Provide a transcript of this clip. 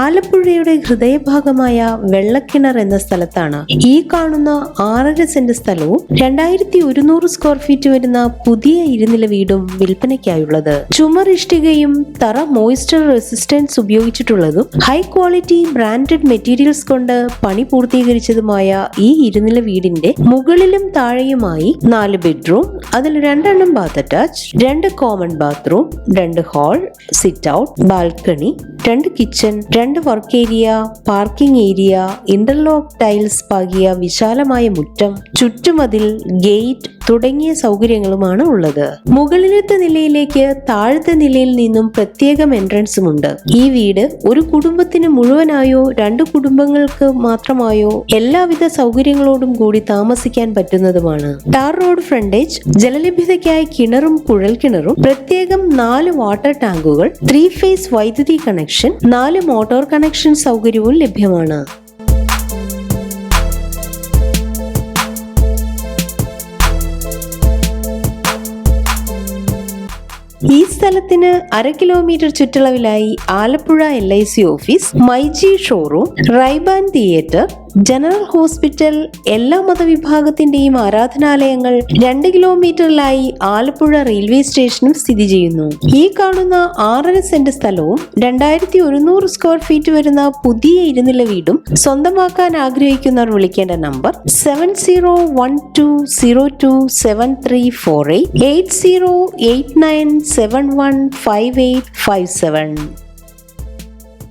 ആലപ്പുഴയുടെ ഹൃദയഭാഗമായ വെള്ളക്കിണർ എന്ന സ്ഥലത്താണ് ഈ കാണുന്ന 6.5 സെന്റ് സ്ഥലവും 2100 സ്ക്വയർ ഫീറ്റ് വരുന്ന പുതിയ ഇരുനില വീടും വിൽപ്പനയ്ക്കായുള്ളത്. ചുമരിഷ്ടികയും തറ മോയ്സ്ചർ റെസിസ്റ്റൻസ് ഉപയോഗിച്ചിട്ടുള്ളതും ഹൈ ക്വാളിറ്റി ബ്രാൻഡഡ് മെറ്റീരിയൽസ് കൊണ്ട് പണി പൂർത്തീകരിച്ചതുമായ ഈ ഇരുനില വീടിന്റെ മുകളിലും താഴെയുമായി 4 ബെഡ്റൂം, അതിൽ 2 bath attach, 2 common bathroom, 2 hall, sit out, balcony, 2 kitchen, 2 work area, parking area, interlock tiles പാകിയ വിശാലമായ മുറ്റം, ചുറ്റുമതിൽ, ഗേറ്റ് തുടങ്ങിയ സൗകര്യങ്ങളുമാണ് ഉള്ളത്. മുകളിലത്തെ നിലയിലേക്ക് താഴത്തെ നിലയിൽ നിന്നും പ്രത്യേകം എൻട്രൻസുമുണ്ട്. ഈ വീട് ഒരു കുടുംബത്തിന് മുഴുവനായോ 2 കുടുംബങ്ങൾക്ക് മാത്രമായോ എല്ലാവിധ സൗകര്യങ്ങളോടും കൂടി താമസിക്കാൻ പറ്റുന്നതുമാണ്. ടാർ റോഡ് ഫ്രണ്ടേജ്, ജലലഭ്യതയ്ക്കായി കിണറും കുഴൽ കിണറും, പ്രത്യേകം 4 വാട്ടർ ടാങ്കുകൾ, 3 ഫേസ് വൈദ്യുതി കണക്ഷൻ, 4 മോട്ടോർ കണക്ഷൻ സൗകര്യവും ലഭ്യമാണ്. ഈ സ്ഥലത്തിന് 1/2 കിലോമീറ്റർ ചുറ്റളവിലായി Alappuzha LIC office, myG showroom, Raiban theatre, general hospital, എല്ലാ മതവിഭാഗത്തിന്റെയും ആരാധനാലയങ്ങൾ, 2 കിലോമീറ്ററിലായി ആലപ്പുഴ റെയിൽവേ സ്റ്റേഷനും സ്ഥിതി ചെയ്യുന്നു. ഈ കാണുന്ന 6.5 സെന്റ് സ്ഥലവും 2100 സ്ക്വയർ ഫീറ്റ് വരുന്ന പുതിയ ഇരുനില വീടും സ്വന്തമാക്കാൻ ആഗ്രഹിക്കുന്നവർ വിളിക്കേണ്ട നമ്പർ 7012027348, 8089715857.